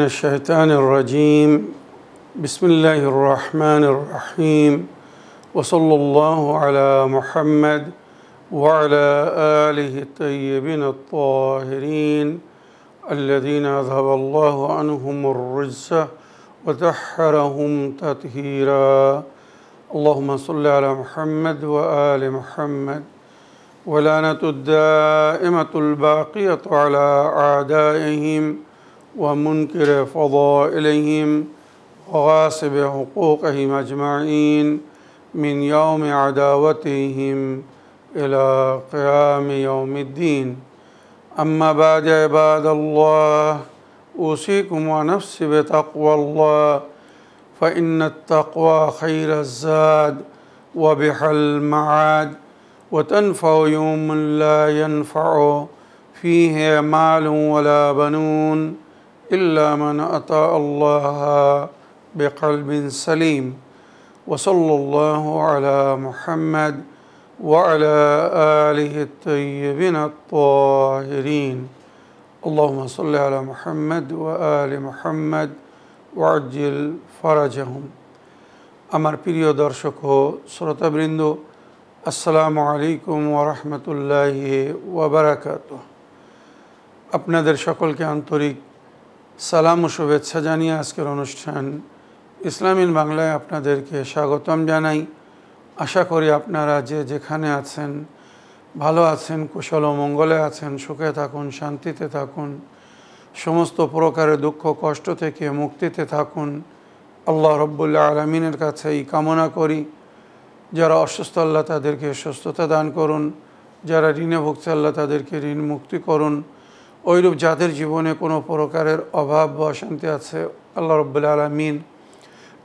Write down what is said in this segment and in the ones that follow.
الشيطان الرجيم بسم الله الرحمن الرحيم وصلى الله على محمد وعلى آله الطيبين الطاهرين الذين أذهب الله عنهم الرجس وطهرهم تطهيرا اللهم صل على محمد وآل محمد ولعنة الدائمة الباقية على أعدائهم ومنكر فضائلهم وغاصب حقوقهم أجمعين من يوم عداوتهم إلى قيام يوم الدين أما بعد عباد الله أوصيكم ونفسي بتقوى الله فإن التقوى خير الزاد وبها المعاد وتنفع يوم لا ينفع فيه مال ولا بنون إلا من أطاع الله بقلب سليم وصلى الله على محمد وعلى آله الطيبين الطاهرين اللهم صل على محمد وآل محمد وعجل فرجهم আমার প্রিয় দর্শক ও শ্রোতাবৃন্দ আসসালামু আলাইকুম ওয়া রাহমাতুল্লাহি ওয়া বারাকাতুহু আপনাদের সকলকে আন্তরিক সালাম ও শুভেচ্ছা জানিয়ে আজকের অনুষ্ঠান ইসলামিন বাংলায় আপনাদেরকে স্বাগতম জানাই। আশা করি আপনারা যে যেখানে আছেন ভালো আছেন, কুশল ও মঙ্গলে আছেন, সুখে থাকুন, শান্তিতে থাকুন, সমস্ত প্রকারের দুঃখ কষ্ট থেকে মুক্তিতে থাকুন। আল্লাহ রব্বুল আলামিনের কাছে এই কামনা করি। যারা অসুস্থ আল্লাহ তাদেরকে সুস্থতা দান করুন, যারা ঋণে ভুগছে আল্লাহ তাদেরকে ঋণ মুক্তি করুন। ওইরূপ যাদের জীবনে কোনো প্রকারের অভাব বা অশান্তি আছে আল্লাহ রব্বুল আলামিন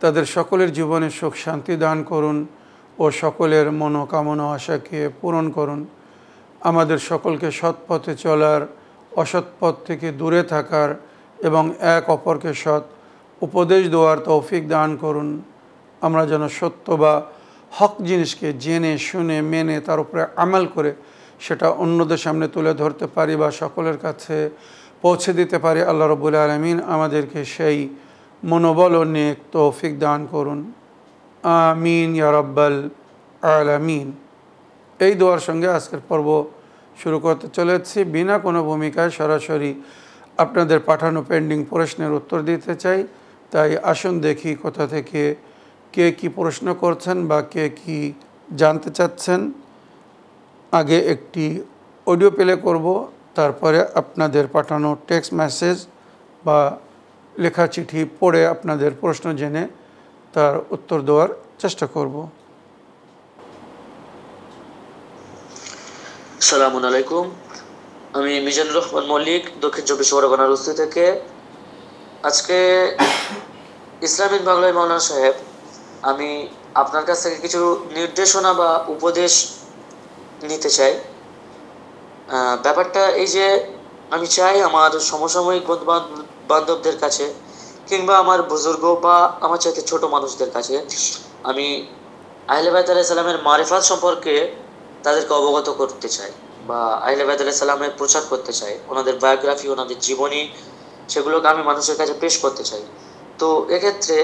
তাদের সকলের জীবনে সুখ শান্তি দান করুন ও সকলের মনোকামনা আশাকে পূরণ করুন। আমাদের সকলকে সৎ পথে চলার, অসৎ পথ থেকে দূরে থাকার এবং এক অপরকে সৎ উপদেশ দেওয়ার তৌফিক দান করুন। আমরা যেন সত্য বা হক জিনিসকে জেনে শুনে মেনে তার উপরে আমল করে সেটা অন্যদের সামনে তুলে ধরতে পারি বা সকলের কাছে পৌঁছে দিতে পারি। আল্লাহ রাব্বুল আলামিন আমাদেরকে সেই মনোবল ও নেক তৌফিক দান করুন। আমিন ইয়া রাব্বাল আলামিন। এই দোয়ার সঙ্গে আজকের পর্ব শুরু করতে চলেছি। বিনা কোনো ভূমিকায় সরাসরি আপনাদের পাঠানো পেন্ডিং প্রশ্নের উত্তর দিতে চাই। তাই আসুন দেখি কোথা থেকে কে কি প্রশ্ন করছেন বা কে কি জানতে চাচ্ছেন। আগে একটি অডিও প্লে করব, তারপরে আপনাদের পাঠানো টেক্সট মেসেজ বা লেখা চিঠি পড়ে আপনাদের প্রশ্ন জেনে তার উত্তর দেওয়ার চেষ্টা করব। আসসালামু আলাইকুম, আমি মিজানুর রহমান মল্লিক, দক্ষিণ চব্বিশ পরগনা রুস্তি থেকে। আজকে ইসলামিক বাংলায় মাওলানা সাহেব, আমি আপনার কাছ থেকে কিছু নির্দেশনা বা উপদেশ নিতে চাই। ব্যাপারটা এই যে, আমি চাই আমার সমসাময়িক বন্ধু বান্ধবদের কাছে কিংবা আমার বুজুর্গ বা আমার চাইতে ছোট মানুষদের কাছে আমি আহলে বাইত আলাইহিস সালামের মারিফাত সম্পর্কে তাদেরকে অবগত করতে চাই বা আহলে বাইত আলাইহিস সালামের প্রচার করতে চাই। ওনাদের বায়োগ্রাফি, ওনাদের জীবনী, সেগুলোকে আমি মানুষের কাছে পেশ করতে চাই। তো এক্ষেত্রে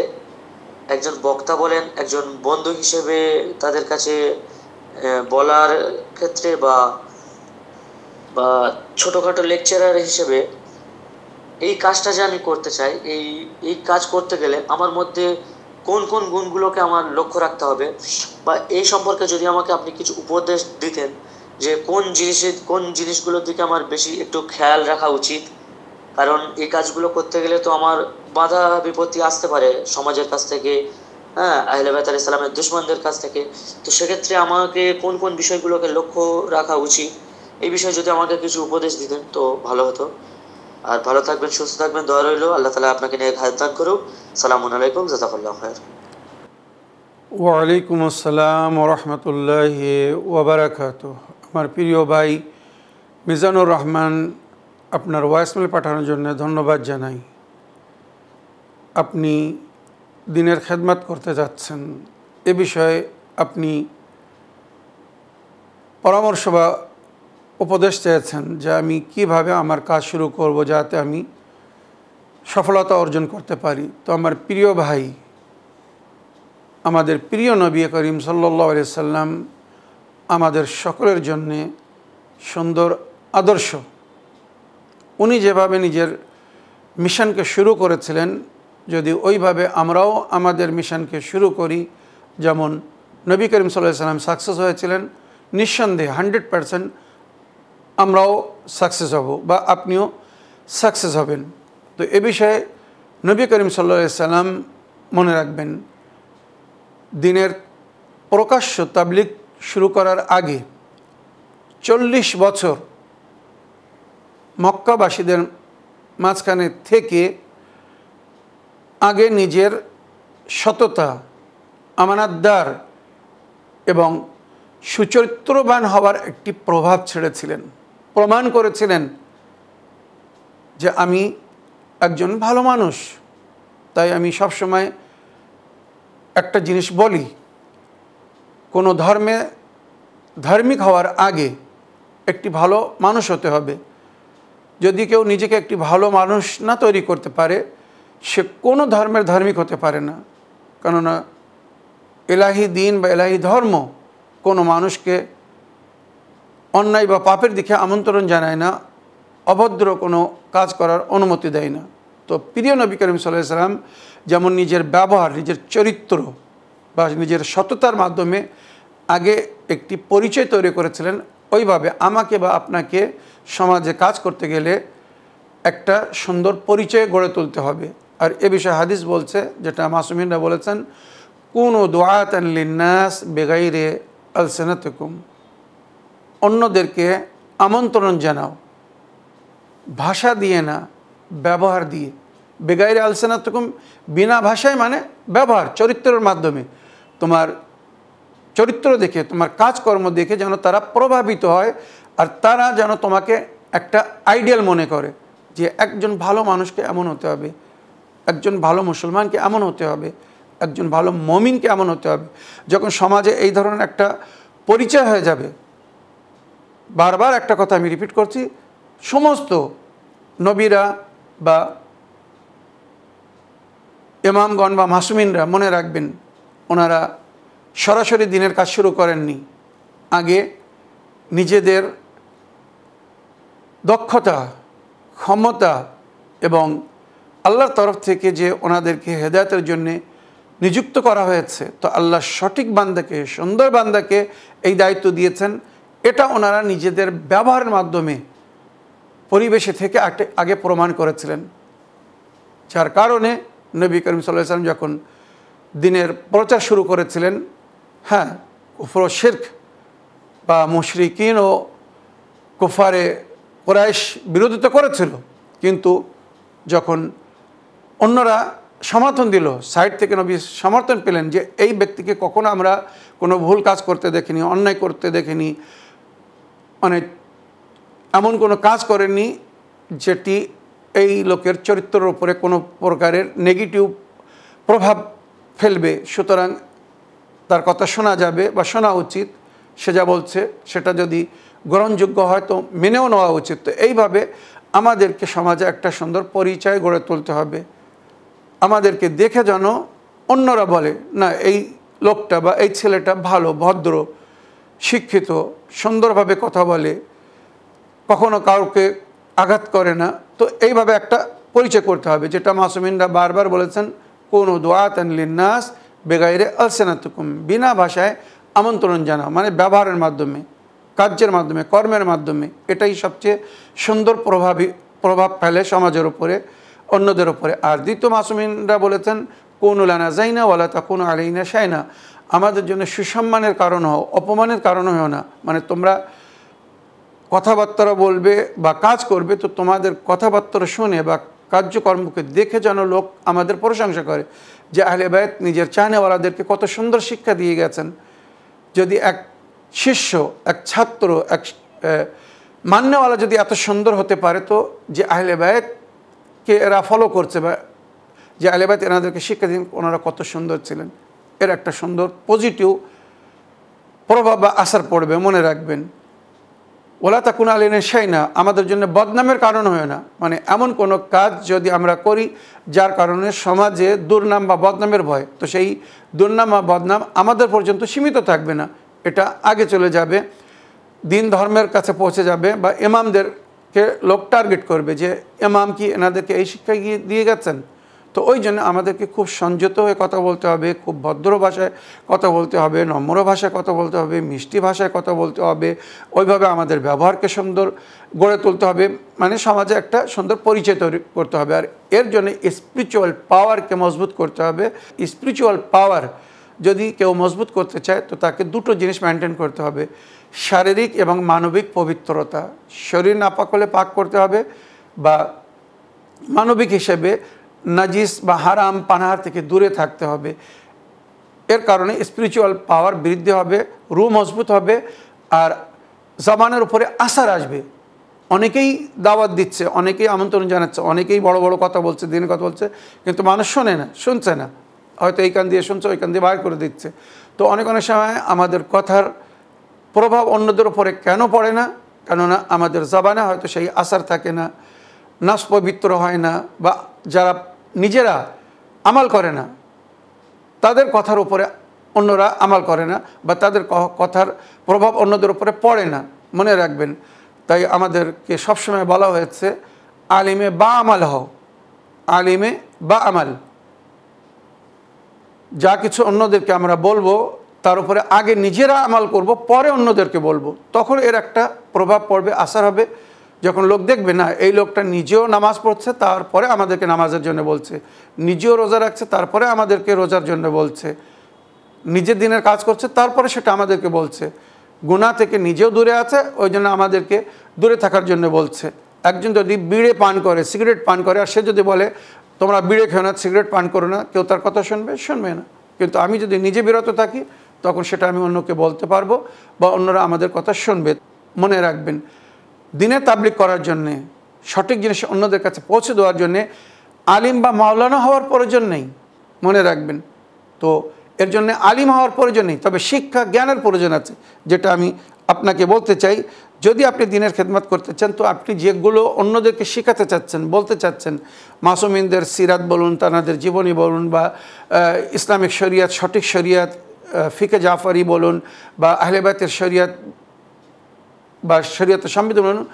একজন বক্তা বলেন, একজন বন্ধু হিসেবে তাদের কাছে বলার ক্ষেত্রে বা ছোটোখাটো লেকচারার হিসেবে এই কাজটা যে আমি করতে চাই, এই কাজ করতে গেলে আমার মধ্যে কোন কোন গুণগুলোকে আমার লক্ষ্য রাখতে হবে বা এই সম্পর্কে যদি আমাকে আপনি কিছু উপদেশ দিতেন যে কোন জিনিসগুলোর দিকে আমার বেশি একটু খেয়াল রাখা উচিত। কারণ এই কাজগুলো করতে গেলে তো আমার বাধা বিপত্তি আসতে পারে সমাজের কাছ থেকে, আহলে বাইত আলাইহিস সালামের দুশমনদের কাছ থেকে। তো সেক্ষেত্রে আমাকে কোন কোন বিষয়গুলোকে লক্ষ্য রাখা উচিত, এই বিষয়ে যদি আমাকে কিছু উপদেশ দিতেন তো ভালো হতো। আর ভালো থাকবেন, সুস্থ থাকবেন, দোয়া রইল। আল্লাহ তাআলা আপনাকে নিয়ে হায়াত দান করুক। সালামু আলাইকুম, জাযাকাল্লাহু খায়র। ওয়ালাইকুম আসসালাম ওয়া রাহমাতুল্লাহি ওয়া বারাকাতুহু। আমার প্রিয় ভাই মিজানুর রহমান, আপনার ভয়েসমেল পাঠানোর জন্য ধন্যবাদ জানাই। আপনি দিনের খেদমত করতে যাচ্ছেন, এ বিষয়ে আপনি পরামর্শ বা উপদেশ চেয়েছেন যে আমি কিভাবে আমার কাজ শুরু করব যাতে আমি সফলতা অর্জন করতে পারি। তো আমার প্রিয় ভাই, আমাদের প্রিয় নবী করিম সাল্লাল্লাহু আলাইহি সাল্লাম আমাদের সকলের জন্যে সুন্দর আদর্শ। উনি যেভাবে নিজের মিশনকে শুরু করেছিলেন, যদি ওইভাবে আমরাও আমাদের মিশনকে শুরু করি, যেমন নবী করিম সাল্লাল্লাহু আলাইহি সাল্লাম সাকসেস হয়েছিলেন, নিঃসন্দেহে 100% আমরাও সাকসেস হব বা আপনিও সাকসেস হবেন। তো এ বিষয়ে নবী করিম সাল্লাল্লাহু আলাইহি সাল্লাম মনে রাখবেন, দিনের প্রকাশ্য তাবলীগ শুরু করার আগে 40 বছর মক্কাবাসীদের মাঝখানে থেকে আগে নিজের সততা, আমানতদার এবং সুচরিত্রবান হওয়ার একটি প্রভাব ছেড়েছিলেন, প্রমাণ করেছিলেন যে আমি একজন ভালো মানুষ। তাই আমি সবসময় একটা জিনিস বলি, কোনো ধর্মে ধার্মিক হওয়ার আগে একটি ভালো মানুষ হতে হবে। যদি কেউ নিজেকে একটি ভালো মানুষ না তৈরি করতে পারে, সে কোনো ধর্মের ধার্মিক হতে পারে না। কেননা এলাহি দিন বা এলাহি ধর্ম কোনো মানুষকে অন্যায় বা পাপের দিকে আমন্ত্রণ জানায় না, অভদ্র কোনো কাজ করার অনুমতি দেয় না। তো প্রিয় নবী করিম সাল্লাল্লাহু আলাইহি সাল্লাম যেমন নিজের ব্যবহার, নিজের চরিত্র বা নিজের সততার মাধ্যমে আগে একটি পরিচয় তৈরি করেছিলেন, ওইভাবে আমাকে বা আপনাকে সমাজে কাজ করতে গেলে একটা সুন্দর পরিচয় গড়ে তুলতে হবে। আর এ বিষয়ে হাদিস বলছে, যেটা মাসুমিনরা বলেছেন, কুনু দুআতান লিন্নাস বিগাইরি আলসিনাতিকুম, অন্যদেরকে আমন্ত্রণ জানাও ভাষা দিয়ে না, ব্যবহার দিয়ে। বেগাইরে আলসিনাতিকুম, বিনা ভাষায় মানে ব্যবহার, চরিত্রের মাধ্যমে। তোমার চরিত্র দেখে, তোমার কাজকর্ম দেখে যেন তারা প্রভাবিত হয়, আর তারা যেন তোমাকে একটা আইডিয়াল মনে করে যে একজন ভালো মানুষকে এমন হতে হবে, একজন ভালো মুসলমানকে এমন হতে হবে, একজন ভালো মুমিনকে এমন হতে হবে। যখন সমাজে এই ধরনের একটা পরিচয় হয়ে যাবে, বারবার একটা কথা আমি রিপিট করছি, সমস্ত নবীরা বা ইমামগণ বা মাসুমিনরা মনে রাখবেন, ওনারা সরাসরি দিনের কাজ শুরু করেননি। আগে নিজেদের দক্ষতা, ক্ষমতা এবং আল্লাহর তরফ থেকে যে ওনাদেরকে হেদায়েতের জন্যে নিযুক্ত করা হয়েছে, তো আল্লাহ সঠিক বান্দাকে, সুন্দর বান্দাকে এই দায়িত্ব দিয়েছেন। এটা ওনারা নিজেদের ব্যবহারের মাধ্যমে পরিবেশে থেকে আগে প্রমাণ করেছিলেন, যার কারণে নবী করিম সাল্লাল্লাহু আলাইহি ওয়াসাল্লাম যখন দিনের প্রচার শুরু করেছিলেন, হ্যাঁ, কুফর ও শিরক বা মুশরিকিন ও কুফারে কুরাইশ বিরোধিতা করেছিল, কিন্তু যখন অন্যরা সমর্থন দিল, সাইড থেকে নবী সমর্থন পেলেন যে এই ব্যক্তিকে কখনো আমরা কোনো ভুল কাজ করতে দেখিনি, অন্যায় করতে দেখিনি, মানে এমন কোনো কাজ করেননি যেটি এই লোকের চরিত্রের উপরে কোনো প্রকারের নেগেটিভ প্রভাব ফেলবে, সুতরাং তার কথা শোনা যাবে বা শোনা উচিত। সে যা বলছে সেটা যদি গ্রহণযোগ্য হয় তো মেনেও নেওয়া উচিত। তো এইভাবে আমাদেরকে সমাজে একটা সুন্দর পরিচয় গড়ে তুলতে হবে। আমাদেরকে দেখে যেন অন্যরা বলে, না, এই লোকটা বা এই ছেলেটা ভালো, ভদ্র, শিক্ষিত, সুন্দরভাবে কথা বলে, কখনো কাউকে আঘাত করে না। তো এইভাবে একটা পরিচয় করতে হবে, যেটা মাসুমিনরা বারবার বলেছেন, কুনু দুআতান লিন্নাস বিগাইরি আলসিনাতিকুম, বিনা ভাষায় আমন্ত্রণ জানাও, মানে ব্যবহারের মাধ্যমে, কার্যের মাধ্যমে, কর্মের মাধ্যমে। এটাই সবচেয়ে সুন্দর প্রভাব ফেলে সমাজের উপরে, অন্যদের উপরে। আর দ্বিতীয় মাসুমিনরা বলেছেন, কুনু লানা যাইনা ওয়ালা তাকুনু আলাইনা শাইনা, আমাদের জন্য সুসম্মানের কারণ হও, অপমানের কারণ হও না। মানে তোমরা কথাবার্তা বলবে বা কাজ করবে, তো তোমাদের কথাবার্তা শুনে বা কার্যকর্মকে দেখে যেন লোক আমাদের প্রশংসা করে যে আহলে বায়ত নিজের চাহনেওয়ালাদেরকে কত সুন্দর শিক্ষা দিয়ে গেছেন। যদি এক শিষ্য, এক ছাত্র, এক মান্যওয়ালা যদি এত সুন্দর হতে পারে, তো যে আহলে বায়তকে এরা ফলো করছে বা যে আহলে বায়ত এনাদেরকে শিক্ষা দিন, ওনারা কত সুন্দর ছিলেন, এর একটা সুন্দর পজিটিভ প্রভাব বা আসার পড়বে, মনে রাখবেন। ওলা তাকুন আলাইনা শাইনা, আমাদের জন্য বদনামের কারণ হয় না। মানে এমন কোনো কাজ যদি আমরা করি যার কারণে সমাজে দুর্নাম বা বদনামের ভয়, তো সেই দুর্নাম বা বদনাম আমাদের পর্যন্ত সীমিত থাকবে না, এটা আগে চলে যাবে, দিন ধর্মের কাছে পৌঁছে যাবে, বা ইমামদেরকে লোক টার্গেট করবে যে ইমাম কি এনাদেরকে এই শিক্ষা দিয়ে গেছেন। তো ওই জন্য আমাদেরকে খুব সংযত হয়ে কথা বলতে হবে, খুব ভদ্র ভাষায় কথা বলতে হবে, নম্র ভাষায় কথা বলতে হবে, মিষ্টি ভাষায় কথা বলতে হবে, ওইভাবে আমাদের ব্যবহারকে সুন্দর গড়ে তুলতে হবে, মানে সমাজে একটা সুন্দর পরিচয় তৈরি করতে হবে। আর এর জন্য স্পিরিচুয়াল পাওয়ারকে মজবুত করতে হবে। স্পিরিচুয়াল পাওয়ার যদি কেউ মজবুত করতে চায় তো তাকে দুটো জিনিস মেনটেন করতে হবে, শারীরিক এবং মানবিক পবিত্রতা। শরীর নাপাক হলে পাক করতে হবে, বা মানবিক হিসেবে নাজিস বা হারাম পানাহার থেকে দূরে থাকতে হবে। এর কারণে স্পিরিচুয়াল পাওয়ার বৃদ্ধি হবে, রূহ মজবুত হবে, আর জবানের উপরে আসার আসবে। অনেকেই দাওয়াত দিচ্ছে, অনেকেই আমন্ত্রণ জানাচ্ছে, অনেকেই বড় বড় কথা বলছে, দিনের কথা বলছে, কিন্তু মানুষ শোনে না, শুনছে না, হয়তো এই কান দিয়ে শুনছে, ওই কান দিয়ে বাইর করে দিচ্ছে। তো অনেক সময় আমাদের কথার প্রভাব অন্যদের উপরে কেন পড়ে না? কেননা আমাদের জবানে হয়তো সেই আসার থাকে না, নাস পবিত্র হয় না, বা যারা নিজেরা আমাল করে না তাদের কথার উপরে অন্যরা আমাল করে না, বা তাদের কথার প্রভাব অন্যদের উপরে পড়ে না। মনে রাখবেন, তাই আমাদেরকে সবসময় বলা হয়েছে আলিমে বা আমাল হও, আলিমে বা আমাল। যা কিছু অন্যদেরকে আমরা বলবো তার উপরে আগে নিজেরা আমাল করব, পরে অন্যদেরকে বলবো, তখন এর একটা প্রভাব পড়বে, আসার হবে। যখন লোক দেখবে না এই লোকটা নিজেও নামাজ পড়ছে, তারপরে আমাদেরকে নামাজের জন্য বলছে, নিজেও রোজা রাখছে, তারপরে আমাদেরকে রোজার জন্য বলছে, নিজের দিনের কাজ করছে, তারপরে সেটা আমাদেরকে বলছে, গুনাহ থেকে নিজেও দূরে আছে, ওই জন্য আমাদেরকে দূরে থাকার জন্য বলছে। একজন যদি বিড়ে পান করে, সিগারেট পান করে, আর সে যদি বলে তোমরা বিড়ে খেও না, সিগারেট পান করো না, কেউ তার কথা শুনবে না। কিন্তু আমি যদি নিজে বিরত থাকি তখন সেটা আমি অন্যকে বলতে পারবো, বা অন্যরা আমাদের কথা শুনবে। মনে রাখবেন, দিনে তাবলিগ করার জন্যে, সঠিক জিনিস অন্যদের কাছে পৌঁছে দেওয়ার জন্যে আলিম বা মাওলানা হওয়ার প্রয়োজন নেই, মনে রাখবেন। তো এর জন্য আলিম হওয়ার প্রয়োজন নেই, তবে শিক্ষা জ্ঞানের প্রয়োজন আছে। যেটা আমি আপনাকে বলতে চাই, যদি আপনি দিনের খেদমত করতে চান তো আপনি যেগুলো অন্যদেরকে শেখাতে চাচ্ছেন, বলতে চাচ্ছেন, মাসুমিনদের সিরাত বলুন, তানাদের জীবনী বলুন, বা ইসলামিক শরিয়াত, সঠিক শরিয়াত, ফিকে জাফরি বলুন, বা আহলে বাইতের শরিয়াত বা শরিয়তের সংবিধান বলুন,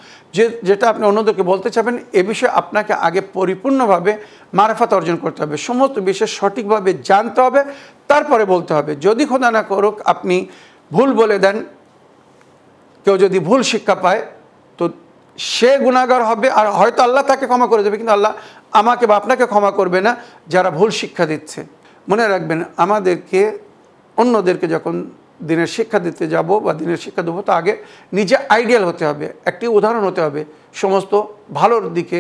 যেটা আপনি অন্যদেরকে বলতে চাবেন, এ বিষয়ে আপনাকে আগে পরিপূর্ণভাবে মারফত অর্জন করতে হবে, সমস্ত বিষয় সঠিকভাবে জানতে হবে, তারপরে বলতে হবে। যদি খোদা না করুক আপনি ভুল বলে দেন, কেউ যদি ভুল শিক্ষা পায় তো সে গুনাহগার হবে, আর হয়তো আল্লাহ তাকে ক্ষমা করে দেবে, কিন্তু আল্লাহ আমাকে বা আপনাকে ক্ষমা করবে না যারা ভুল শিক্ষা দিচ্ছে। মনে রাখবেন, আমাদেরকে অন্যদেরকে যখন দিনের শিক্ষা দিতে যাব বা দিনের শিক্ষা দেবো, তো আগে নিজে আইডিয়াল হতে হবে, একটি উদাহরণ হতে হবে সমস্ত ভালোর দিকে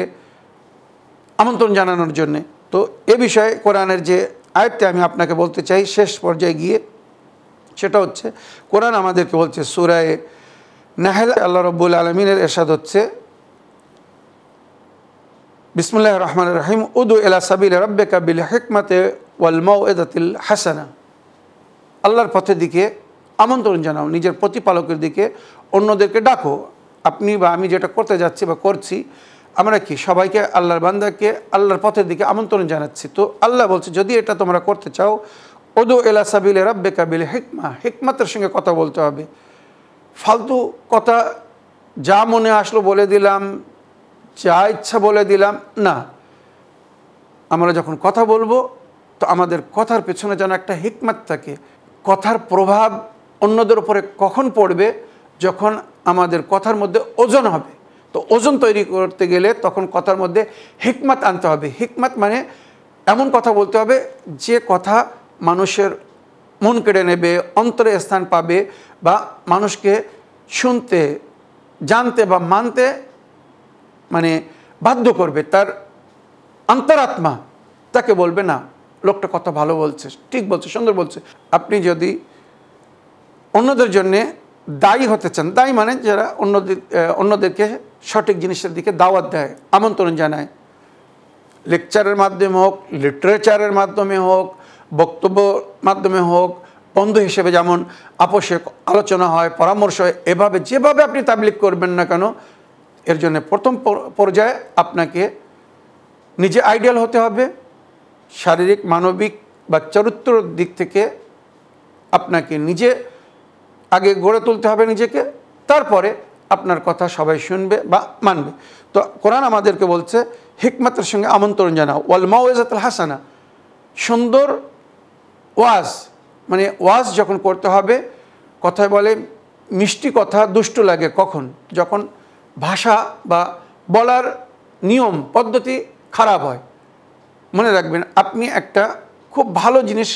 আমন্ত্রণ জানানোর জন্যে। তো এ বিষয়ে কোরআনের যে আয়াতটি আমি আপনাকে বলতে চাই শেষ পর্যায়ে গিয়ে, সেটা হচ্ছে কোরআন আমাদেরকে বলছে সূরা নাহল, আল্লাহ রাব্বুল আলামিনের ইরশাদ হচ্ছে, বিসমিল্লাহির রহমানির রহিম, উদু ইলা সাবিলি রাব্বিকা বিল হিকমাতি ওয়াল মাউইযাতিল হাসানা। আল্লাহর পথের দিকে আমন্ত্রণ জানাও, নিজের প্রতিপালকের দিকে অন্যদেরকে ডাকো। আপনি বা আমি যেটা করতে যাচ্ছি বা করছি, আমরা কি সবাইকে, আল্লাহর বান্দাকে আল্লাহর পথের দিকে আমন্ত্রণ জানাচ্ছি। তো আল্লাহ বলছে যদি এটা তোমরা করতে চাও, উদু ইলা সাবিলি রাব্বিকা বিল হিকমা, হিকমতের সঙ্গে কথা বলতে হবে। ফালতু কথা যা মনে আসলো বলে দিলাম, যা ইচ্ছা বলে দিলাম না। আমরা যখন কথা বলবো তো আমাদের কথার পেছনে যেন একটা হিকমত থাকে। কথার প্রভাব অন্যদের উপরে কখন পড়বে? যখন আমাদের কথার মধ্যে ওজন হবে। তো ওজন তৈরি করতে গেলে তখন কথার মধ্যে হিকমত আনতে হবে। হিকমত মানে এমন কথা বলতে হবে যে কথা মানুষের মন কেড়ে নেবে, অন্তরে স্থান পাবে, বা মানুষকে শুনতে, জানতে বা মানতে মানে বাধ্য করবে। তার অন্তরাত্মা তাকে বলবে না লোকটা কথা ভালো বলছে, ঠিক বলছে, সুন্দর বলছে। আপনি যদি অন্যদের জন্যে দায়ী হতে চান, দায়ী মানে যারা অন্যদেরকে সঠিক জিনিসের দিকে দাওয়াত দেয়, আমন্ত্রণ জানায়, লেকচারের মাধ্যমে হোক, লিটারেচারের মাধ্যমে হোক, বক্তব্য মাধ্যমে হোক, বন্ধু হিসেবে যেমন আপোষে আলোচনা হয়, পরামর্শ হয়, এভাবে যেভাবে আপনি তাবলিগ করবেন না কেন, এর জন্য প্রথম পর্যায়ে আপনাকে নিজে আইডিয়াল হতে হবে। শারীরিক, মানবিক বা চরিত্রের দিক থেকে আপনাকে নিজে আগে গড়ে তুলতে হবে নিজেকে, তারপরে আপনার কথা সবাই শুনবে বা মানবে। তো কোরআন আমাদেরকে বলছে হিকমতের সঙ্গে আমন্ত্রণ জানাও, ওয়াল মাউইজাতুল হাসানা, সুন্দর ওয়াজ, মানে ওয়াজ যখন করতে হবে, কথায় বলে মিষ্টি কথা দুষ্টু লাগে কখন, যখন ভাষা বা বলার নিয়ম পদ্ধতি খারাপ হয়। মনে রাখবেন, আপনি একটা খুব ভালো জিনিস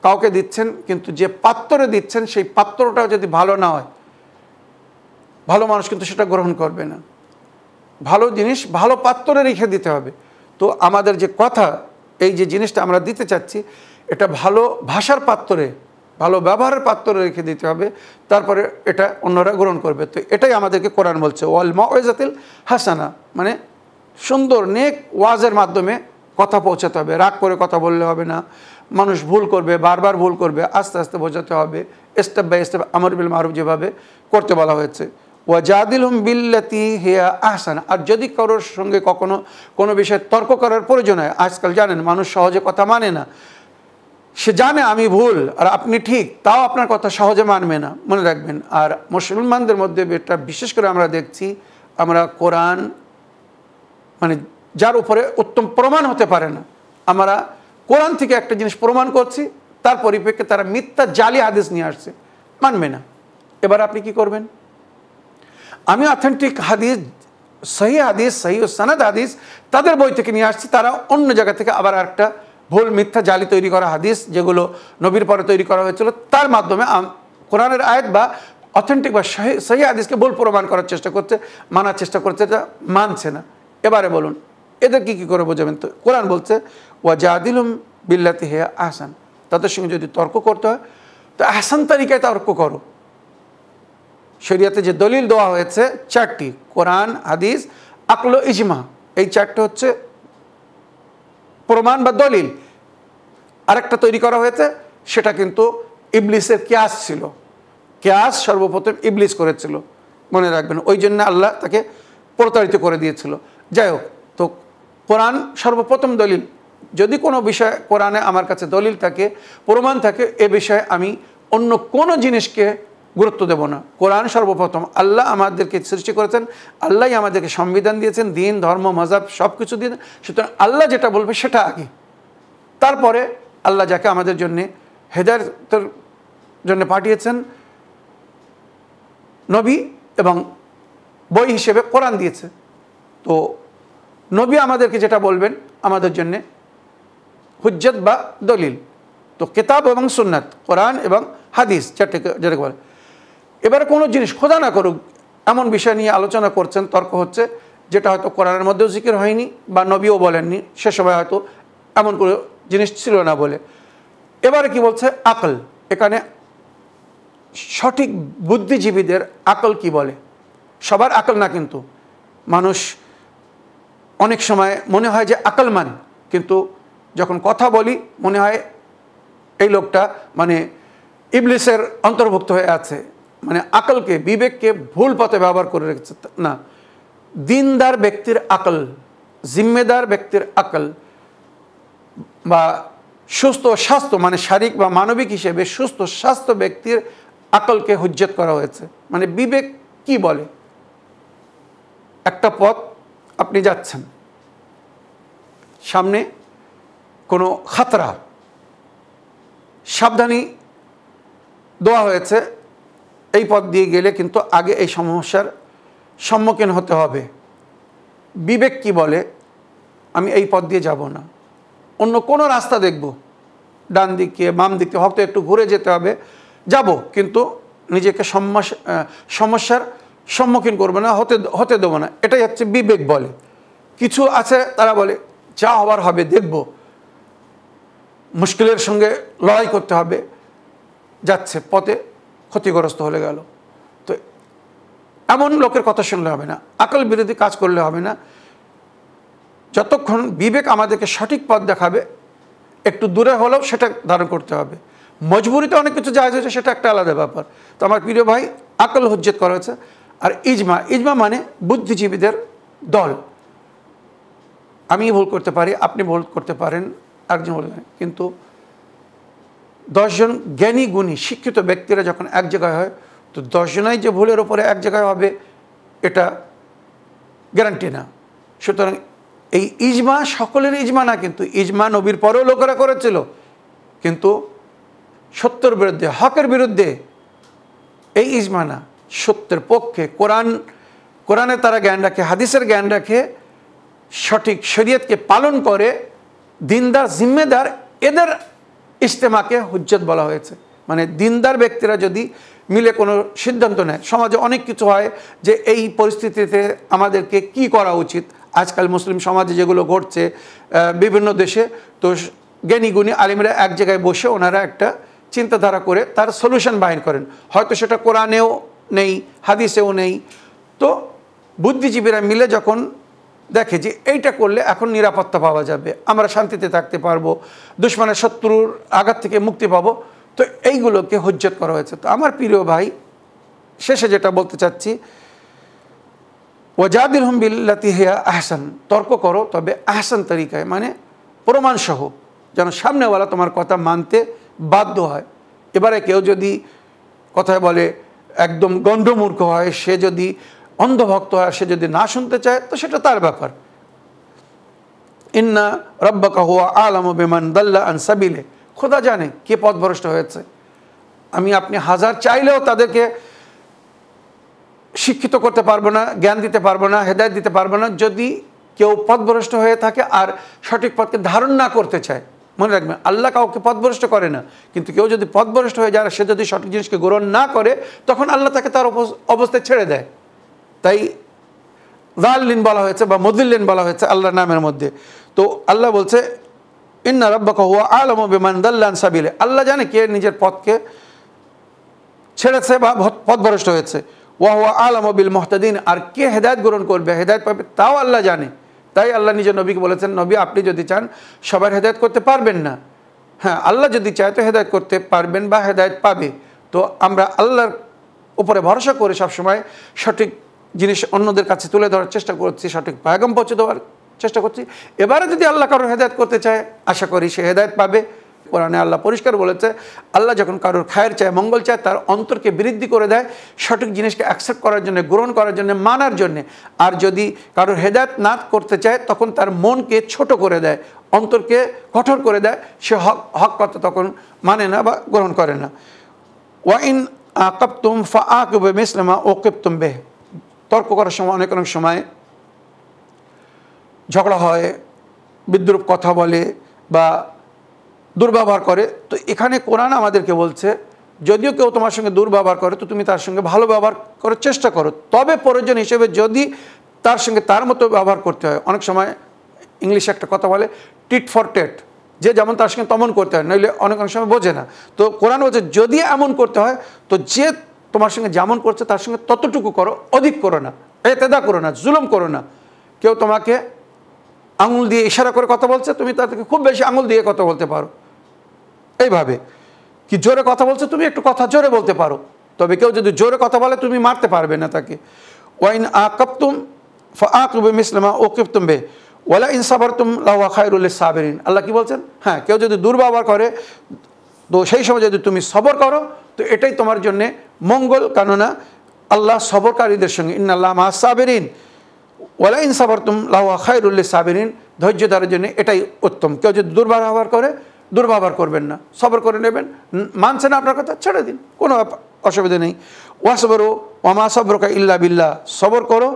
কাউকে দিচ্ছেন, কিন্তু যে পাত্রে দিচ্ছেন সেই পাত্রটাও যদি ভালো না হয়, ভালো মানুষ কিন্তু সেটা গ্রহণ করবে না। ভালো জিনিস ভালো পাত্রে রেখে দিতে হবে। তো আমাদের যে কথা, এই যে জিনিসটা আমরা দিতে চাচ্ছি, এটা ভালো ভাষার পাত্রে, ভালো ব্যবহারের পাত্রে রেখে দিতে হবে, তারপরে এটা অন্যরা গ্রহণ করবে। তো এটাই আমাদেরকে কোরআন বলছে, ওয়াল মাউইজাতুল হাসানা, মানে সুন্দর নেক ওয়াজের মাধ্যমে কথা পৌঁছাতে হবে। রাগ করে কথা বললে হবে না, মানুষ ভুল করবে, বারবার ভুল করবে, আস্তে আস্তে বোঝাতে হবে, স্টেপ বাই স্টেপ আমর বিল মারুফ যেভাবে করতে বলা হয়েছে। ওয়াজাদিলহুম বিল্লাতি হিয়া আহসান। আর যদি কারোর সঙ্গে কখনো কোনো বিষয়ে তর্ক করার প্রয়োজন হয়, আজকাল জানেন মানুষ সহজে কথা মানে না, সে জানে আমি ভুল আর আপনি ঠিক, তাও আপনার কথা সহজে মানবে না, মনে রাখবেন। আর মুসলমানদের মধ্যে এটা বিশেষ করে আমরা দেখছি, আমরা কোরআন মানে যার উপরে উত্তম প্রমাণ হতে পারে না, আমরা কোরআন থেকে একটা জিনিস প্রমাণ করছি, তার পরিপ্রেক্ষিতে তারা মিথ্যা জালি হাদিস নিয়ে আসছে, মানবে না। এবার আপনি কি করবেন? আমি অথেন্টিক হাদিস, সহি হাদিস, সহি ও সনদ হাদিস তাদের বই থেকে নিয়ে আসছি, তারা অন্য জায়গা থেকে আবার একটা ভুল মিথ্যা জালি তৈরি করা হাদিস, যেগুলো নবীর পরে তৈরি করা হয়েছিল, তার মাধ্যমে কোরআনের আয়াত বা অথেন্টিক বা সহি হাদিসকে ভুল প্রমাণ করার চেষ্টা করছে, মানার চেষ্টা করছে, এটা মানছে না। এবারে বলুন এদেরকে কী করে বোঝাবেন? তো কোরআন বলছে ওয়াজাদিলহুম বিল্লাতি হিয়া আহসান, তাদের সঙ্গে যদি তর্ক করতে হয় তো আহসান তরিকায় তর্ক করো। শরিয়াতে যে দলিল দেওয়া হয়েছে চারটি, কোরআন, হাদিস, আকল, ইজমা, এই চারটে হচ্ছে প্রমাণ বা দলিল। আরেকটা তৈরি করা হয়েছে, সেটা কিন্তু ইবলিসের কিয়াস ছিল। কিয়াস সর্বপ্রথম ইবলিস করেছিল, মনে রাখবেন, ওই জন্য আল্লাহ তাকে প্রতারিত করে দিয়েছিল। যাই হোক, তো কোরআন সর্বপ্রথম দলিল। যদি কোনো বিষয় কোরআনে আমার কাছে দলিল থাকে, প্রমাণ থাকে, এ বিষয়ে আমি অন্য কোনো জিনিসকে গুরুত্ব দেব না। কোরআন সর্বপ্রথম। আল্লাহ আমাদেরকে সৃষ্টি করেছেন, আল্লাহই আমাদেরকে সংবিধান দিয়েছেন, দিন, ধর্ম, মাযহাব সব কিছু দিয়ে, সুতরাং আল্লাহ যেটা বলবে সেটা আগে, তারপরে আল্লাহ যাকে আমাদের জন্যে হেদায়েতের জন্য পাঠিয়েছেন, নবী এবং বই হিসেবে কোরআন দিয়েছে। তো নবী আমাদেরকে যেটা বলবেন আমাদের জন্যে হুজ্জত বা দলিল। তো কিতাব এবং সুন্নাত, কোরআন এবং হাদিস যেটাকে বলে। এবারে কোনো জিনিস খোদা না করুক এমন বিষয় নিয়ে আলোচনা করছেন, তর্ক হচ্ছে, যেটা হয়তো কোরআনের মধ্যেও জিকির হয়নি বা নবীও বলেননি, সে সময় হয়তো এমন কোনো জিনিস ছিল না বলে। এবারে কি বলছে? আকল। এখানে সঠিক বুদ্ধিজীবীদের আকল কি বলে, সবার আকল না, কিন্তু মানুষ অনেক সময় মনে হয় যে আকলমান, কিন্তু যখন কথা বলি মনে হয় এই লোকটা মানে ইবলিসের অন্তর্ভুক্ত হয়ে আছে, মানে আকলকে, বিবেককে ভুল পথে ব্যবহার করে রেখেছে। না, দিনদার ব্যক্তির আকল, জিম্মেদার ব্যক্তির আকল বা সুস্থ স্বাস্থ্য, মানে শারীরিক বা মানবিক হিসেবে সুস্থ স্বাস্থ্য ব্যক্তির আকলকে হুজ্জত করা হয়েছে। মানে বিবেক কি বলে? একটা পথ আপনি যাচ্ছেন, সামনে কোনো খাতরা, সাবধানী দেওয়া হয়েছে, এই পথ দিয়ে গেলে কিন্তু আগে এই সমস্যার সম্মুখীন হতে হবে। বিবেক কি বলে? আমি এই পথ দিয়ে যাব না, অন্য কোনো রাস্তা দেখব, ডান দিকে বাম দিকে, হয়তো একটু ঘুরে যেতে হবে, যাব, কিন্তু নিজেকে সমস্যার সম্মুখীন করবো না, হতে দেবো না। এটাই হচ্ছে বিবেক বলে। কিছু আছে তারা বলে যা হবার হবে দেখব, মুশকিলের সঙ্গে লড়াই করতে হবে, যাচ্ছে পথে ক্ষতিগ্রস্ত হলে গেল। তো এমন লোকের কথা শুনলে হবে না, আকল বিরোধী কাজ করলে হবে না। যতক্ষণ বিবেক আমাদেরকে সঠিক পথ দেখাবে, একটু দূরে হলেও সেটা ধারণ করতে হবে। মজবুরিতে অনেক কিছু জায়েজ হয়েছে, সেটা একটা আলাদা ব্যাপার। তো আমার প্রিয় ভাই, আকল হুজ্জত করা হয়েছে। আর ইজমা, ইজমা মানে বুদ্ধিজীবীদের দল। আমি ভুল করতে পারি, আপনি ভুল করতে পারেন, একজন বলবেন, কিন্তু 10 জন জ্ঞানী গুণী শিক্ষিত ব্যক্তিরা যখন এক জায়গায় হয়, তো 10 জনাই যে ভুলের ওপরে এক জায়গায় হবে এটা গ্যারান্টি না। সুতরাং এই ইজমা সকলের ইজমা না, কিন্তু ইজমা নবীর পরেও লোকেরা করেছিল, কিন্তু সত্যের বিরুদ্ধে, হকের বিরুদ্ধে। এই ইজমা না, সত্যের পক্ষে কোরআনে তারা জ্ঞান রাখে, হাদিসের জ্ঞান রাখে, সঠিক শরীয়তকে পালন করে, দিনদার জিম্মেদার, এদের ইজতেমাকে হুজ্জত বলা হয়েছে। মানে দিনদার ব্যক্তিরা যদি মিলে কোনো সিদ্ধান্ত নেয়, সমাজে অনেক কিছু হয় যে এই পরিস্থিতিতে আমাদেরকে কি করা উচিত। আজকাল মুসলিম সমাজে যেগুলো ঘটছে বিভিন্ন দেশে, তো জ্ঞানী গুণী আলিমরা এক জায়গায় বসে ওনারা একটা চিন্তাধারা করে তার সলিউশন বাহির করেন। হয়তো সেটা কোরআনেও নেই, হাদিসেও নেই। তো বুদ্ধিজীবীরা মিলে যখন দেখে যে এইটা করলে এখন নিরাপত্তা পাওয়া যাবে, আমরা শান্তিতে থাকতে পারবো, দুশ্মনের শত্রুর আঘাত থেকে মুক্তি পাবো, তো এইগুলোকে হুজ্জত করা হয়েছে। তো আমার প্রিয় ভাই, শেষে যেটা বলতে চাচ্ছি, ওয়াজাদিলহুম বিল্লাতি হিয়া আহসান, তর্ক করো তবে আহসান তরিকায়, মানে প্রমাণসহ, যেন সামনেওয়ালা তোমার কথা মানতে বাধ্য হয়। এবারে কেউ যদি কথায় বলে একদম গণ্ডমূর্খ হয়, সে যদি অন্ধভক্ত হয়, সে যদি না শুনতে চায়, তো সেটা তার ব্যাপার। ইন্না রাব্বাকা হুয়া আলামু বিমান দাল্লা আন সাবিলে, খোদা জানে কে পথভ্রষ্ট হয়েছে। আমি আপনি হাজার চাইলেও তাদেরকে শিক্ষিত করতে পারবো না, জ্ঞান দিতে পারবো না, হেদায়েত দিতে পারবো না, যদি কেউ পথভ্রষ্ট হয়ে থাকে আর সঠিক পথকে ধারণ না করতে চায়। মনে রাখবেন, আল্লাহ কাউকে পথভ্রষ্ট করে না, কিন্তু কেউ যদি পথভ্রষ্ট হয়ে যায়, সে যদি সঠিক জিনিসকে গ্রহণ না করে, তখন আল্লাহ তাকে তার অবস্থায় ছেড়ে দেয়। তাই যাল্লিন বলা হয়েছে বা মুদিল্লিন বলা হয়েছে আল্লাহর নামের মধ্যে। তো আল্লাহ বলছে ইন্না রাব্বাকা হুয়া আলামু বিমান দাল্লা আন সাবিলে, আল্লাহ জানে কে নিজের পথকে ছেড়েছে বা পথভ্রষ্ট হয়েছে। ওয়া হুয়া আলামু বিল মুহতাদিন, আর কে হেদায়েত গ্রহণ করবে, হেদায়েত পাবে, তাও আল্লাহ জানে। তাই আল্লাহ নিজের নবীকে বলেছেন, নবী আপনি যদি চান সবার হেদায়েত করতে পারবেন না, হ্যাঁ আল্লাহ যদি চায় তো হেদায়েত করতে পারবেন বা হেদায়েত পাবে। তো আমরা আল্লাহর উপরে ভরসা করে সবসময় সঠিক জিনিস অন্যদের কাছে তুলে ধরার চেষ্টা করছি, সঠিক পয়গাম পৌঁছে দেওয়ার চেষ্টা করছি। এবারে যদি আল্লাহ কারোর হেদায়েত করতে চায়, আশা করি সে হেদায়েত পাবে। কোরআনে আল্লাহ পরিষ্কার বলেছে, আল্লাহ যখন কারোর খায়ের চায়, মঙ্গল চায়, তার অন্তরকে বৃদ্ধি করে দেয় সঠিক জিনিসকে অ্যাকসেপ্ট করার জন্য, গ্রহণ করার জন্য, মানার জন্য। আর যদি কারোর হেদায়েত না করতে চায়, তখন তার মনকে ছোট করে দেয়, অন্তরকে কঠোর করে দেয়, সে হক কথা তখন মানে না বা গ্রহণ করে না। ওয়াইন আকাবতুম ফাআকিবু বিমিসলি মা উকিবতুম বিহি, তর্ক করার সময় অনেক সময় ঝগড়া হয়, বিদ্রূপ কথা বলে বা দুর্ব্যবহার করে। তো এখানে কোরআন আমাদেরকে বলছে, যদিও কেউ তোমার সঙ্গে দুর্ব্যবহার করে, তো তুমি তার সঙ্গে ভালো ব্যবহার করার চেষ্টা করো, তবে প্রয়োজন হিসেবে যদি তার সঙ্গে তার মতো ব্যবহার করতে হয়। অনেক সময় ইংলিশে একটা কথা বলে টিট ফর টেট, যে যেমন তার সঙ্গে তেমন করতে হয়, নইলে অনেক সময় বোঝে না। তো কোরআন বলছে যদি এমন করতে হয়, তো যে তোমার সঙ্গে যেমন করছে তার সঙ্গে ততটুকু করো, অধিক করো না, এতেদা করো না, জুলুম করো না। কেউ তোমাকে আঙুল দিয়ে ইশারা করে কথা বলছে, তুমি তার থেকে খুব বেশি আঙুল দিয়ে কথা বলতে পারো। এইভাবে কি জোরে কথা বলছে, তুমি একটু কথা জোরে বলতে পারো, তবে কেউ যদি জোরে কথা বলে তুমি মারতে পারবে না তাকে। ওয়াইন আকাবতুম ফাআকিবু বিমিসলি মা উকিবতুম বিহি ওয়ালা ইন সাবারতুম লাহুয়া খায়রুল লিস-সাবিরিন। আল্লাহ কি বলছেন? হ্যাঁ, কেউ যদি দুর্ব্যবহার করে, তো সেই সময় যদি তুমি সবর করো, তো এটাই তোমার জন্যে মঙ্গল, কেননা আল্লাহ সবরকারীদের সঙ্গে, ইন্নাল্লাহা মা'আস সাবিরিন ওয়ালা ইন সাবারতুম লাহুয়া খায়রুল লিস-সাবিরিন, ধৈর্যধারের জন্য এটাই উত্তম। কেউ যদি দুর্ব্যবহার করে, দুর্ব্যবহার করবেন না, সবর করে নেবেন। মানছে না আপনার কথা, ছেড়ে দিন, কোনো অসুবিধা নেই। ওয়াসবিরু ওয়া মা সাবরুকা ইল্লা বিল্লাহ, সবর করো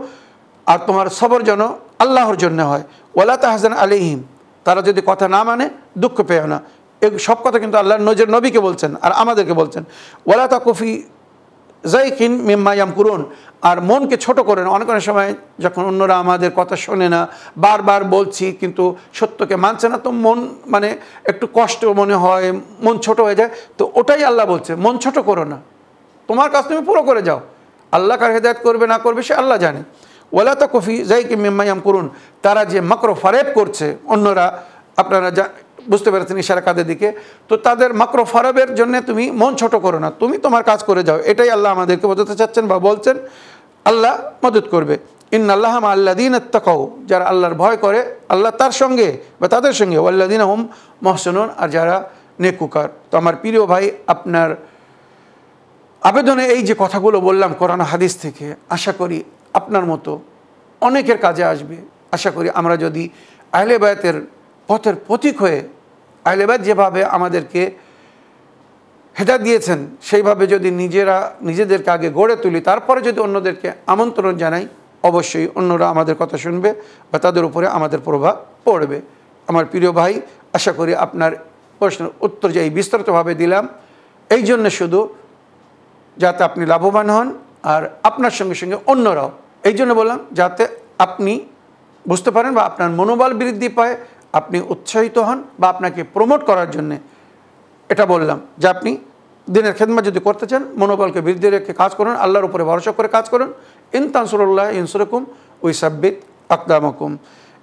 আর তোমার সবর যেন আল্লাহর জন্য হয়। ওয়ালা তাহজান আলাইহিম, তারা যদি কথা না মানে দুঃখ পেও না। এই সব কথা কিন্তু আল্লাহ নিজের নবীকে বলছেন আর আমাদেরকে বলছেন। ওয়ালা তাকুফি যায়কিন মিম্মা ইয়ামকুরুন, আর মনকে ছোট করে না। অনেক সময় যখন অন্যরা আমাদের কথা শোনে না, বারবার বলছি কিন্তু সত্যকে মানছে না, তো মন মানে একটু কষ্ট মনে হয়, মন ছোট হয়ে যায়। তো ওটাই আল্লাহ বলছে, মন ছোট করো না, তোমার কাজ তুমি পুরো করে যাও। আল্লাহ কার হেদায়েত করবে না করবে সে আল্লাহ জানে। ওয়ালা তাকুফি যায়কিন মিম্মা ইয়ামকুরুন, তারা যে মাকর ফারেব করছে অন্যরা আপনারা যা বুঝতে পেরেছেন ইশারা কাদের দিকে। তো তাদের মাকরু ফারাবের জন্য তুমি মন ছোট করো না, তুমি তোমার কাজ করে যাও। এটাই আল্লাহ আমাদেরকে বোঝাতে চাচ্ছেন বা বলছেন। আল্লাহ মদদ করবে। ইন্নাল্লাহা মাআল্লাযীনা ইত্তাকাউ, যারা আল্লাহর ভয় করে আল্লাহ তার সঙ্গে বা তাদের সঙ্গে, ওয়াল্লাযীনা হুম মুহসিনুন, আর যারা নেকুকার। তো আমার প্রিয় ভাই, আপনার আবেদনে এই যে কথাগুলো বললাম কোরআন হাদিস থেকে, আশা করি আপনার মতো অনেকের কাজে আসবে। আশা করি আমরা যদি আহলে বায়াতের পথের পথিক হয়ে, আহলে বায়াত যেভাবে আমাদেরকে হেদায়েত দিয়েছেন সেইভাবে যদি নিজেদেরকে আগে গড়ে তুলি, তারপরে যদি অন্যদেরকে আমন্ত্রণ জানাই, অবশ্যই অন্যরা আমাদের কথা শুনবে বা তাদের উপরে আমাদের প্রভাব পড়বে। আমার প্রিয় ভাই, আশা করি আপনার প্রশ্নের উত্তর যে এই বিস্তারিতভাবে দিলাম, এই জন্য শুধু যাতে আপনি লাভবান হন আর আপনার সঙ্গে সঙ্গে অন্যরাও। এই জন্য বললাম যাতে আপনি বুঝতে পারেন বা আপনার মনোবল বৃদ্ধি পায়, আপনি উৎসাহিত হন বা আপনাকে প্রমোট করার জন্যে এটা বললাম যে আপনি দিনের খেদমত যদি করতে চান, মনোবলকে বৃদ্ধি রেখে কাজ করুন, আল্লাহর উপরে ভরসা করে কাজ করুন। ইন তানসুরুল্লাহ ইনসুরকুম ওয়া ইসাব্বিত আকদামাকুম।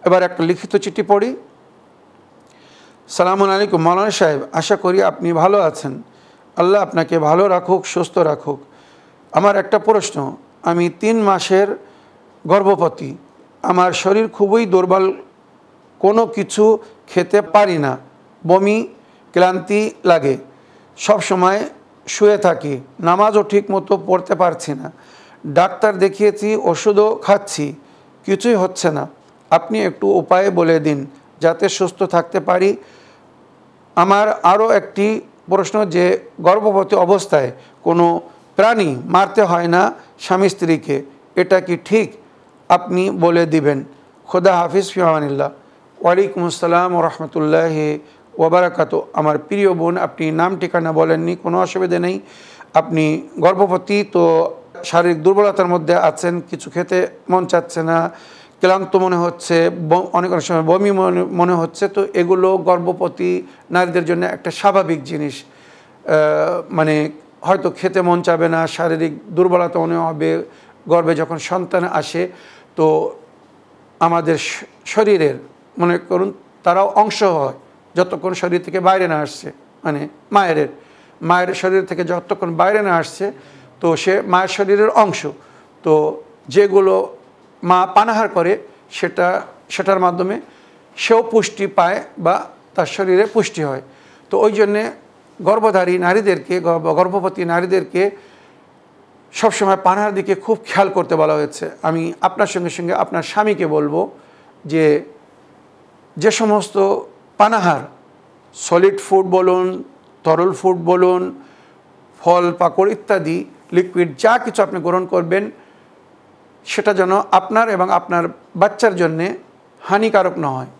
এবার একটা লিখিত চিঠি পড়ি। সালামুন আলাইকুম মাওলানা সাহেব, আশা করি আপনি ভালো আছেন। আল্লাহ আপনাকে ভালো রাখুক, সুস্থ রাখুক। আমার একটা প্রশ্ন, আমি 3 মাসের গর্ভবতী। আমার শরীর খুবই দুর্বল, কোনো কিছু খেতে পারি না, বমি ক্লান্তি লাগে, সব সময় শুয়ে থাকি, নামাজও ঠিক মতো পড়তে পারছি না। ডাক্তার দেখিয়েছি, ওষুধও খাচ্ছি, কিছুই হচ্ছে না। আপনি একটু উপায় বলে দিন যাতে সুস্থ থাকতে পারি। আমার আরও একটি প্রশ্ন, যে গর্ভবতী অবস্থায় কোনো প্রাণী মারতে হয় না স্বামী স্ত্রীকে, এটা কি ঠিক? আপনি বলে দিবেন। খোদা হাফিজ, ফি আমানিল্লাহ। ওয়ালাইকুম আসসালাম ওয়া রাহমাতুল্লাহি ওয়া বারাকাতুহু। আমার প্রিয় বোন, আপনি নাম ঠিকানা বলেননি, কোনো অসুবিধা নেই। আপনি গর্ভবতী, তো শারীরিক দুর্বলতার মধ্যে আছেন, কিছু খেতে মন চাচ্ছে না, ক্লান্ত মনে হচ্ছে, অনেক অনেক সময় বমি মনে হচ্ছে। তো এগুলো গর্ভবতী নারীদের জন্য একটা স্বাভাবিক জিনিস। মানে হয়তো খেতে মন চাবে না, শারীরিক দুর্বলতা মনে হবে। গর্ভে যখন সন্তান আসে, তো আমাদের শরীরের মনে করুন তারাও অংশ হয় যতক্ষণ শরীর থেকে বাইরে না আসছে, মানে মায়ের শরীর থেকে যতক্ষণ বাইরে না আসছে, তো সে মায়ের শরীরের অংশ। তো যেগুলো মা পানাহার করে সেটার মাধ্যমে সেও পুষ্টি পায় বা তার শরীরে পুষ্টি হয়। তো ওই জন্যে গর্ভবতী নারীদেরকে সবসময় পানাহার দিকে খুব খেয়াল করতে বলা হয়েছে। আমি আপনার সঙ্গে সঙ্গে আপনার স্বামীকে বলবো যে সমস্ত পানাহার, সলিড ফুড বলুন, তরল ফুড বলুন, ফল পাকড় ইত্যাদি লিকুইড যা কিছু আপনি গ্রহণ করবেন, সেটা যেন আপনার এবং আপনার বাচ্চার জন্যে হানিকারক না হয়।